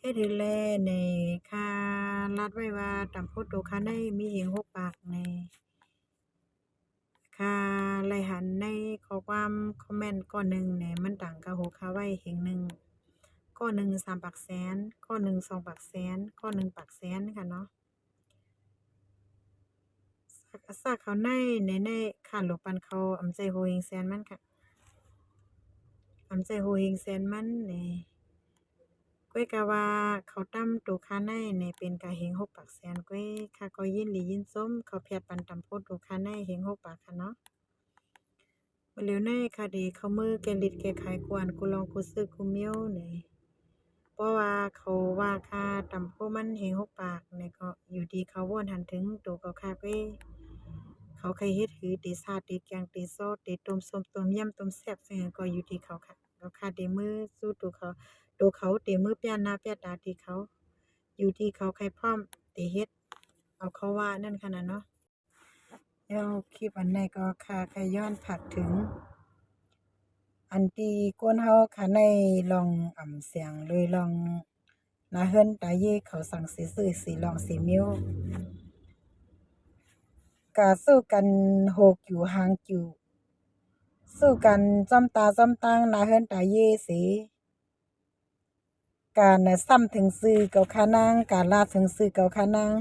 เฮ็ดให้แลในค่ารัฐไว้ว่าตำโพดโตค่าในมีเหียง6ปากในค่าไหลหันในข้อความคอมเมนต์ข้อหนึ่งเนี่ยมันต่างกับ6ค่าไว้เหียงหนึ่งข้อหนึ่ง3ปากแสนข้อหนึ่ง2ปากแสนข้อหนึ่งปากแสนค่ะเนาะซากเขาในค่าหลบปันเขาอำใจโฮเฮงแสนมันค่ะอำใจโฮเฮงแสนมันนี่ก้อยกะว่าเขาตั้มโตค่าในนี่เป็นกะเฮง6ปากแสนก้อยค่าก็ยินหลียินส้มเขาแพทย์ปันตำโพดโตค่าในเฮง6ปากค่ะเนาะ เหลวในคดีเขามือแกลิดแกขายกวนกูลองกูซื้อกูเมียวนี่เพราะว่าเขาว่าค่าตำโพมันเฮง6ปากนี่ก็อยู่ดีเขาวนหันถึงตัวเขาค่าเว้เขาเคยเฮ็ดหือตีซาตีแกงตีซอสตีต้มส้มต้มยำต้มแซ่บซึ่งก็อยู่ที่เขาค่ะเขาค่าเดมือสู้ตัวเขาเดมือเปียหน้าเปียตาที่เขาอยู่ที่เขาใครพร้อมตีเฮ็ดเอาเขาว่านั่นขนาดเนาะแล้วคลิปอันไหนก็ค่าใครย้อนผักถึง อันที่ก้นเฮาค่ะในลองเสียงเลยลองนาเฮิรนตาเย่เขาสั่งสิซื้อสิลองสิมิ้วก็สู้กันโหกอยู่ห่างอยู่สู้กันจ้ำตาจ้ำตังนาเฮิรนตาเย่สิการน่ะซ้ำถึงซื้อเกาคานางการลาดถึงซื้อเกาคานาง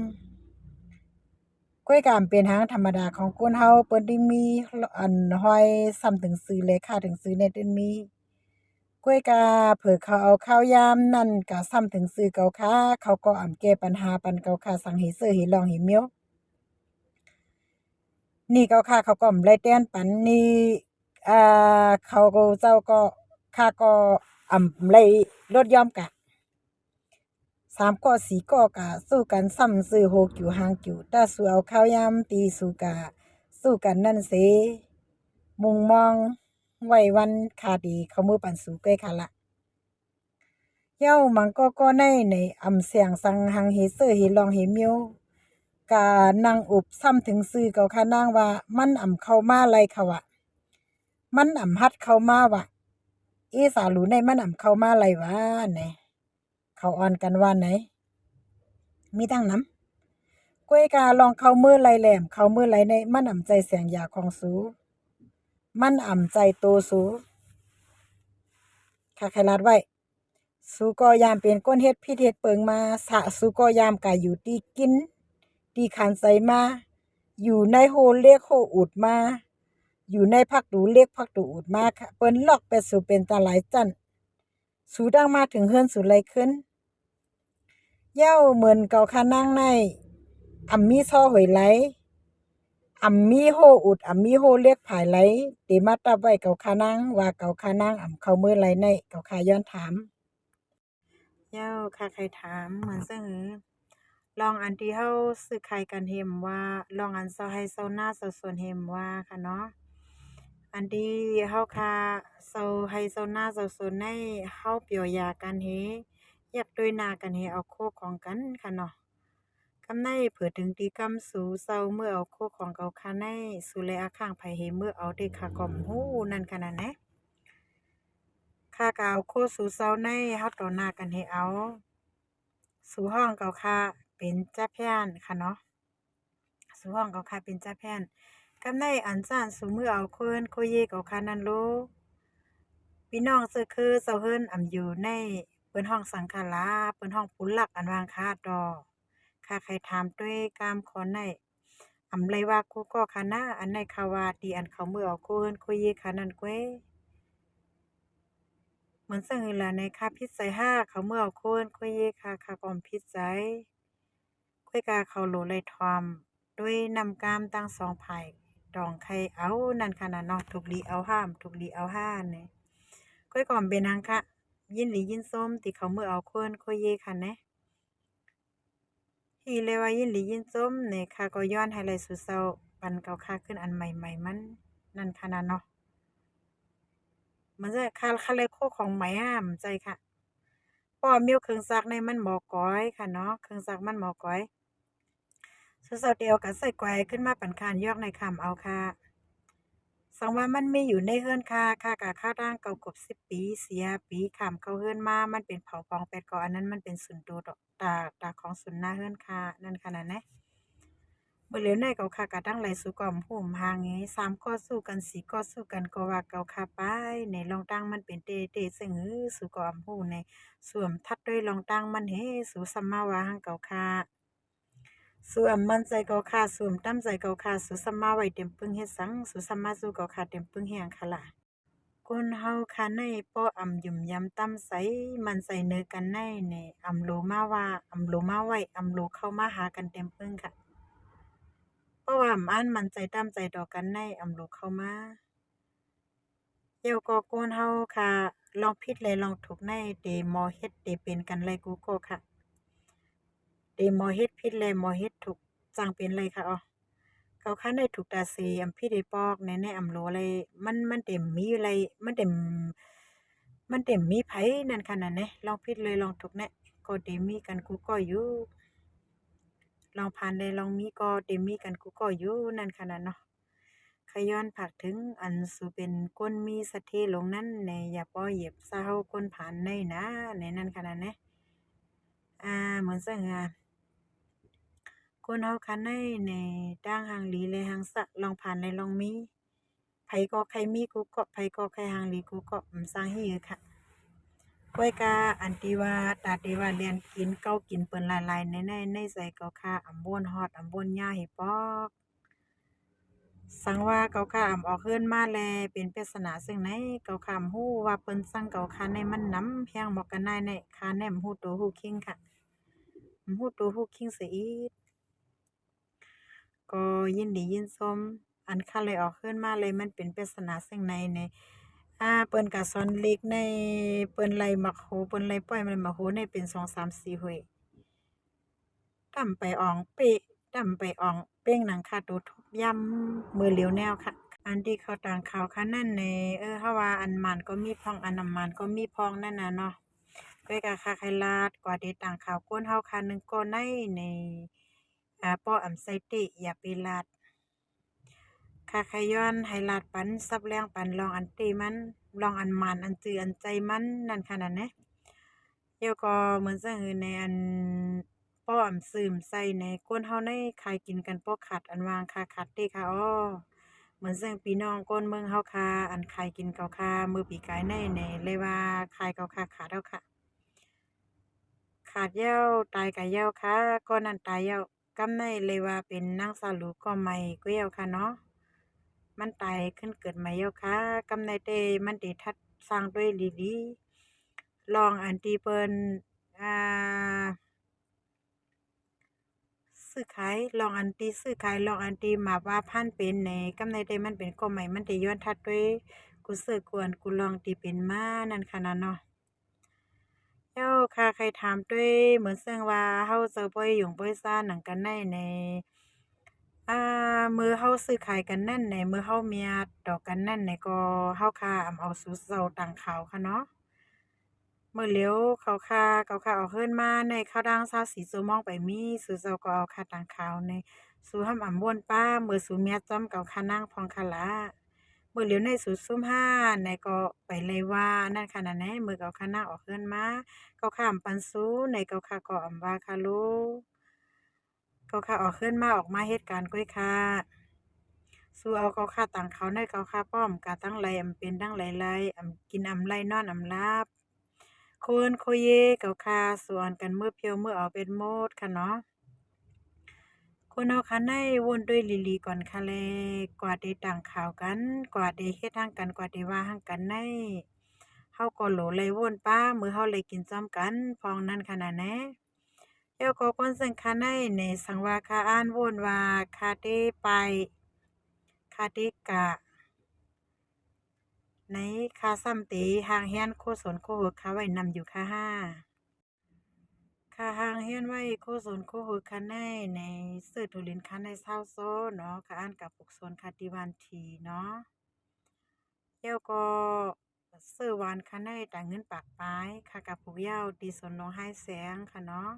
ก้อยการเป็นทางธรรมดาของคนเฮาเปิ้นได้มีอันห้อยซ้ำถึงซื้อเลยค่าถึงซื้อในเดือนมี กล้วยกาเผื่อเขาเอาข้าวยามนั่นกะซ้ำถึงซื้อเกาค้าเขาก็แก้ปัญหาปันเกาค้าสั่งให้ซื้อให้ลองให้เมียวนี่เกาค้าเขาก็บ่ได้แต้นปันนี่อ่เขาก็เจ้าก็ค่าก็ได้ลดยอมกะ3ก็4ก็กะสู้กันซ้ำซื้อโหกิวหางกิวถ้าสู้เอาข้าวยามตีสู้กะสู้กันนั่นเสมุงมองไว้วันคาดีเขามือปันสู้ใกล้ค่ะละ เย้ามันก็ในเสียงสังหังเฮเซอร์เฮลองเฮเมียวกานั่งอุบซ้ำถึงซื้อเกาค่ะนางว่ามันเข้ามาไลเขาอะมันฮัดเข้ามาว่ะอีสาหรูในมันเข้ามาไลวะไหนเขาอ่อนกันว่าไหนมีตั้งน้ำก้วยกาลองเข้ามือไลแหลมเข้ามือไลในมันใจเสียงยาของสูมันใจโตสูค่ะใครลาดไว้สูก็ยามเป็นก้นเฮ็ดพิษเฮ็ดเปิงมาสะสูก็ยามกะอยู่ที่กินที่ขันใสมาอยู่ในโฮเรียกโฮอุดมาอยู่ในพักดูเรียกพักดูอุดมาค่ะเปิ้นลอกไปสู่เป็นตาหลายจันสูดังมาถึงเฮือนสู่ไรขึ้นเย้าเหมือนเก่าค่ะนางในมีซ่อหวยไหลมีโฮอุดมีโฮเรียกผายไหลติมาตับไว้เก่าค่ะนางว่าเก่าค่ะนางเข้ามือไหลในเก่าค่ะย้อนถามเย้าค่ะใครถามเหมือนซึ่งลองอันที่เฮาซื้อขายกันเห็มว่าลองอันเซาให้เซาหน้าเซาสวนเห็มว่าค่ะเนาะอันที่เฮาค่าเซาให้เซาหน้าเซาสวนในเฮาเปียวยากันเฮอยากด้วยหน้ากันเฮเอาโคของกันค่ะเนาะกำในเผื่อถึงตีกำสู่เซาเมื่อเอาโคของเก่าค่ะในสู่แลอาข้างไผเฮเมื่อเอาได้ค่ะก่อมฮู้นั่นค่ะนั่นแหนะค่ากเอาโคสู่เซาในเฮาต่อหน้ากันเฮเอาสู่ห้องเก่าค่ะเป็นจ้าแพ่นค่ะเนาะสู่ห้องเก่าค่ะเป็นจ้าแพ่นกำในอันซ่านสู่มือเอาเคินโคเยเก่าค่ะนั่นโลพี่น้องซื่อคือเซาเฮิรนอยู่ในเปิ้นห้องสังฆาราเปิ้นห้องปุนหลักอันวางคาดอค่ะใครถามด้วยกามขอในเลยว่ากูก็คณะอันในคาวาตีอันเขามือเอาโคเฮิรนโคเยค่ะนั่นเกว้เหมือนซึ่งล่ะในค่าพิษใส่5เขาเมื่อเอาโคเฮิรนโคเยค่ะค่ะกอมพิษใจก้วยกาเขาโหลเลยทอมด้วยนำกามตั้ง2ไผ่ดองไข่เอานั่นค่ะน่ะเนาะถูกลีเอาห้ามถูกลีเอาห้านี่ก้อยก่อมเป็นหังคะยินหลียินส้มติเขามือเอาโคนโคเยค่ะแหนะฮีเลยว่ายินหลียินส้มเนี่ยค่ะก็ย้อนไฮไลท์สู่เซาปันเก่าค่าขึ้นอันใหม่ๆมันนั่นค่ะน่ะเนาะมันจะค่าเลยโคของใหม่ห้ามใจค่ะเพราะว่ามีเครื่องซักในมันบ่ก้อยค่ะเนาะเครื่องซักมันบ่ก้อยสู่เซาเดียวก็ใส่ก้อยขึ้นมาปันคานยอกในคำเอาค่ะ สังว่ามันมีอยู่ในเฮือนค่ากะค่าจ้างเก่ากบ10ปีเสียปีข้ามเข้าเฮือนมามันเป็นเผาปองแปดเกาะอันนั้นมันเป็นส่วนตัวดอกตาของส่วนหน้าเฮือนค่านั่นขนาดนะบ่เหลียวในเก่าค่ากะตั้งไหลสู่ก่อมโหมหางไง3ข้อสู้กัน4ข้อสู้กันก็ว่าเก่าค่าไปในลองตั้งมันเป็นเตซึ่งสู่ก่อมโหในสวมทัดด้วยลองตั้งมันเฮสู่สัมมาว่าหังเก่าค่าสู่อำมันใจเก่าค่าสู่ตั้มใจเก่าค่าสู่สัมมาไว้เต็มปึงเฮ็ดสังสู่สัมมาสู่เก่าค่าเต็มปึงเฮียงค่ะล่ะ คนเฮาคันในป้ออำยุ่มยำตำใสมันใส่เนอกันในแหน่อำโลมาว่าอำโลมาไว้อำโลเข้ามาหากันเต็มปึ้งค่ะเพราะว่าอำอันมันใจตำใจดอกกันในอำโลเข้ามาเดี๋ยวก็คนเฮาค่ะลองผิดและลองถูกในเดมอเฮ็ดเดเป็นกันไรกูก็ค่ะเดมอเฮ็ดผิดและมอเฮ็ดถูกจังเป็นไรค่ะอ๋อเขาคันได้ถูกตาเสียพี่ได้ปอกในอำโลอะไรมันเต็มมีอะไรมันเต็มมีไผนั่นขนาดแนะลองผิดเลยลองถูกแนะก็เต็มมีกันกูก็อยู่ลองผ่านเลยลองมีก็เต็มมีกันกูก็อยู่นั่นขนาดเนาะขย้อนผักถึงอันสูเป็นคนมีสติลงนั้นในอย่าปล่อยเหยียบเศร้าคนผ่านในนะในนั่นขนาดนะเหมือนซึ่งคนเฮาคันในด่างหังหลีเลยหังสะลองผ่านเลยลองมีไผก็ใครมีกูก็ไผก็ใครหังหลีกูก็สร้างให้ค่ะก้อยกาอันที่ว่าตาที่ว่าเรียนกินเก้ากินเปิ้นหลายๆในใส่เกาค่าอำบ้วนฮอดอำบ้วนย่าให้ปอกสังว่าเกาค่าอำออกเฮือนมาแลเป็นปริศนาซึ่งไหนเกาค่าฮู้ว่าเปิ้นสั่งเกาค่าในมันนำเพียงบอกกันได้ในค่าแนมฮู้โตฮู้คิงค่ะฮู้โตฮู้คิงเสียอีก ก็ยินดียินชมอันคันเลยออกเฮือนมาเลยมันเป็นปริศนาสิ่งในเปิ้นก็สอนเลขในเปิ้นไล่มักโหเปิ้นไล่ปล่อยมันมักโหในเป็น2 3 4ห้วยตำไปอองเป๊ะตำไปอองเป้งหนังคาโตทุบยำมือเหลียวแนวค่ะอันที่เขาต่างข่าวคะนั่นเฮาว่าอันมันก็มีพ้องอันน้ำมันก็มีพ้องนั่นน่ะเนาะก้อยก็คักให้ลาดกว่าที่ต่างข่าวคนเฮาค่ะหนึ่งก็ในป้ออำไซติอย่าไปลาด ค่าไขย้อนให้ลาดปันซับแรงปันลองอันตีมันลองอันหมานอันจืออันใจมันนั่นขนาดนะเดี๋ยวก็เหมือนจั่งในอันป้ออำซึมใส่ในคนเฮาในขายกินกันป้อขาดอันวางค่าขาดเด้ค่ะอ้อเหมือนจั่งพี่น้องคนเมืองเฮาค่ะอันขายกินเก่าค่ะมื้อปีกายในเลยว่าขายเก่าค่ะขาดแล้วค่ะขาดแล้วตายก็แล้วค่ะก่อนนั้นตายแล้วกำในเลยว่าเป็นนางสาวหลูก็ใหม่ก็แล้วค่ะเนาะ มันตายขึ้นเกิดใหม่แล้วค่ะกำในเตมันได้ทัดสร้างด้วยดีๆลองอันที่เปิ้นอ่าซื้อขายลองอันที่ซื้อขายลองอันที่มาว่าพันเป็นในกำในเตมันเป็นก็ใหม่มันได้ย้อนทัดด้วยกูซื้อกวนกูลองที่เป็นมานั่นค่ะนะเนาะแล้วค่ะใครถามด้วยเหมือนซึ่งว่าเฮาเจอบ่อยหยุ่งบ่อยซ่าหนังกันในมื้อเฮาซื้อขายกันนั่นมื้อเฮาเมียดอกกันนั่นก็เฮาค่าอำเอาสู่เซาต่างขาวค่ะเนาะมื้อเหลียวเขาค่าเอาเฮิรนมาในข้าวดัง24ชั่วโมงไปมีสู่เซาก็เอาค่าต่างขาวสู่ห้ำอำบ้วนป้ามื้อสู่เมียจ้อมเก่าค่านางพองค่ะล่ะมื้อเหลียวในสู่ซุมห้าก็ไปเลยว่านั่นค่ะนั่นแหละมื้อเก่าค่านางออกเฮิรนมาเขาค่าอำปันสู่เขาค่าก็อำว่าค่ะโลเขาค่าออกเฮิรนมาออกมาเฮ็ดการก้อยค่ะ สู้เอาเขาค่าต่างเขาในเขาค่าป้อมกะตั้งไรอำเป็นตั้งไรกินอำไรนอนอำลาบโคนโคเยเขาค่าสวนกันมื้อเพียวมื้อเอาเป็นโมดค่ะเนาะคนเฮาคันได้วนด้วยลีๆก่อนค่ะแลกว่าได้ต่างข่าวกันกว่าได้เฮ็ดฮั้งกันกว่าได้ว่าฮั้งกันเฮาก็โหลเลยวนป้ามื้อเฮาเลยกินจ้ำกันพองนั้นขนาดแนะแล้วก็คนซึ่งคันได้ในสังวาคาอ่านวนว่าคาเดไปคาเดกะ ในคาซ้ำเตห่างเฮียนโคสนโคหึกคาไว้นำอยู่ค่ะห้าค่ะห่างเฮียนไว้โคสนโคหึกค่ะในซื้อทุลินค่ะในเศร้าโซเนาะค่ะอ่านกับปกสนค่ะติวันทีเนาะแล้วก็ซื้อหวานค่ะในต่างเงินปากปลายค่ะกับผูกเหย้าตีสนน้องให้แสงค่ะเนาะ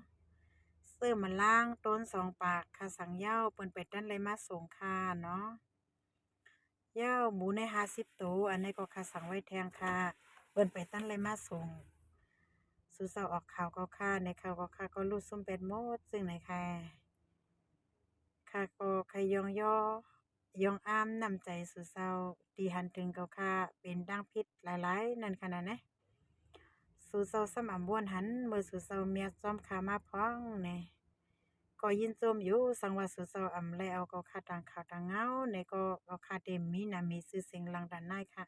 ซื้อมาล่างต้น2 ปากค่ะสังเหย้าเปิ้นไปดั้นเลยมาส่งค่ะเนาะ ยาวหมูใน50ตัวอันนี้ก็ค่าสั่งไว้แทงค่ะเปิ้นไปตั้นเลยมาส่งสู่เซาออกข่าวก็ค่ะในข่าวก็ค่ะก็รู้ซุ่มเป็ดหมดซึ่งไหนค่ะค่ะก็ใครยองย่อยองอ้ามนำใจสู่เซาตีหันถึงก็ค่ะเป็นดังพิษหลายๆนั่นขนาดนะสู่เซาสำอำบ้วนหันเมื่อสู่เซาเมียจอมขามาพ้องแหน่ก็ยินจมอยู่สังว่าสู่เซาอำแล้วก็ค่ะต่างข่าวต่างเงาในก็ค่ะเต็มมีน่ะมีชื่อเสียงลังดันนายค่ะ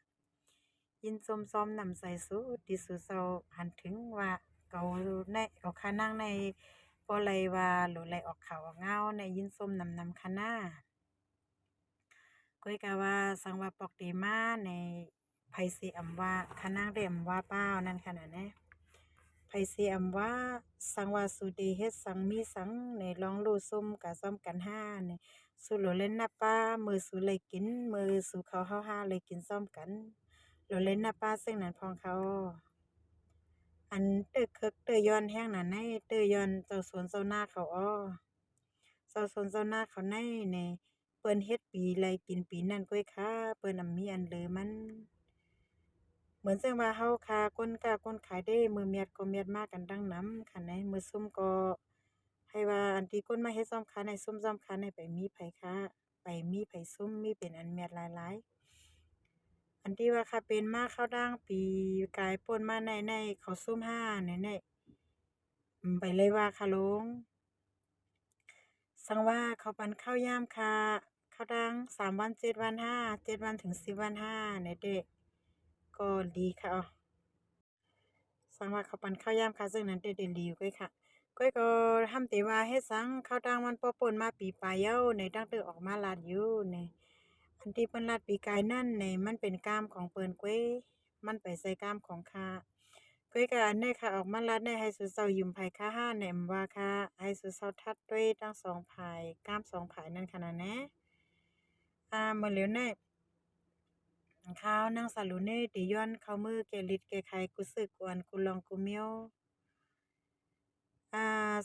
ยินจมซ้อมนำใจสู่ที่สู่เซาหันถึงว่าเขาในเขาค่ะนั่งในบ่ไลว่าหรือไลออกข่าวออกเงาในยินส้มนำคะนาก้อยกะว่าสังว่าปอกเดมาในไผสิอำว่าคะนางได้อำว่าเปล่านั่นขนาดนะไผสิอำว่าสังว่าสุเดเฮ็ดสังมีสังในลองรู้ซุ่มกะซ้อมกันห้านี่สุโลเล่นหน้าป้ามือสุเลยกินมือสุเขาเฮาห้าเลยกินซ้อมกันโลเล่นหน้าป้าซึ่งนั้นพองเขาอันเตื้อคึกเตื้อย้อนแห้งน่ะในเตื้อย้อนเจ้าสวนเจ้านาเขาอ้อเจ้าสวนเจ้านาเขาในเปิ้นเฮ็ดปีไรกินปีนั้นก้อยค่ะเปิ้นน่ะมีอันเหลือมันเหมือนจั่งว่าเฮาค้าคนค้าคนขายเด้มื้อเมียดก็เมียดมากันดังนำคันใดมื้อซุมก็ให้ว่าอันที่คนมาเฮ็ดซ้อมค้าในซุมซ้อมค้าในไปมีไผค้าไปมีไผซุมมีเป็นอันเมียดหลายๆอันที่ว่าค่ะเป็นมาข้าวดางปีกายป่นมาในเขาซุมห้าในไปเลยว่าค่ะลุงสังว่าเขาปันข้าวยามค่ะข้าวดัง3วัน7วัน5 7วันถึง10วัน5เนี่ยเด้ก็ดีค่ะอ้อสังว่าเขาปันข้าวยามค่ะซึ่งนั้นเด้ดีอยู่ก้อยค่ะก้อยก็ทำติว่าเฮ็ดสังข้าวดังมันป่อป่นมาปีปลายเย้าในดั้งเตื้อออกมาลาดอยู่ในอันที่เพิ่นลาดปีกายนั่นในมันเป็นกามของเปิ้นก้อยมันไปใส่กามของข้า ก้อยก็อันนี้ค่ะออกมาลัดได้ให้สุเซายืมไผค่าห้าแหนมว่าค่ะให้สุเซาทัดด้วยทั้งสองผายกล้ามสองผายนั่นขนาดนะเมื่อเหลียวแน่ข้าวนางสาลุเน่ติย้อนเข้ามือแกลิดแกไขกุสึกวนกุลองกุเมียว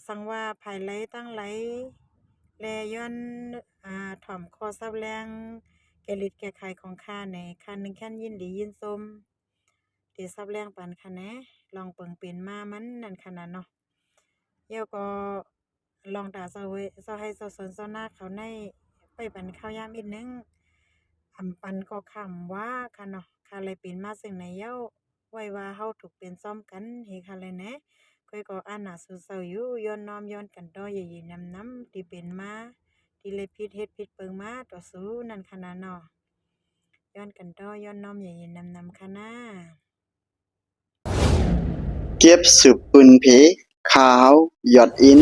สังว่าภายไหลตั้งไหลแลย้อนถ่อมคอซับแรงแกลิดแกไขของข้าในคันหนึ่งแค่นยินดียินสมที่ซับแรงปานค่ะนะลองเปิงเป็นมามันนั่นขนาดเนาะเดี๋ยวก็ลองตาเซาเว้เซาให้เซาสนเซาหน้าเขาในไปปันข้าวยามอีกนึงปันก็คำว่าค่ะเนาะค่ะเลยเป็นมาซึ่งในเย้าไว้ว่าเฮาถูกเป็นซ่อมกันเฮค่ะเลยแหนะก้อยก็อ่านหน้าสู่เซาอยู่ย้อนน้อมย้อนกันต่อใหญ่ๆนำๆที่เป็นมาที่เลยผิดเฮ็ดผิดเปิงมาต่อสู้นั่นค่ะนะเนาะย้อนกันต่อย้อนน้อมใหญ่ๆนำๆค่ะนะเก็บสืบปืนเพ ขาว หยอดอิน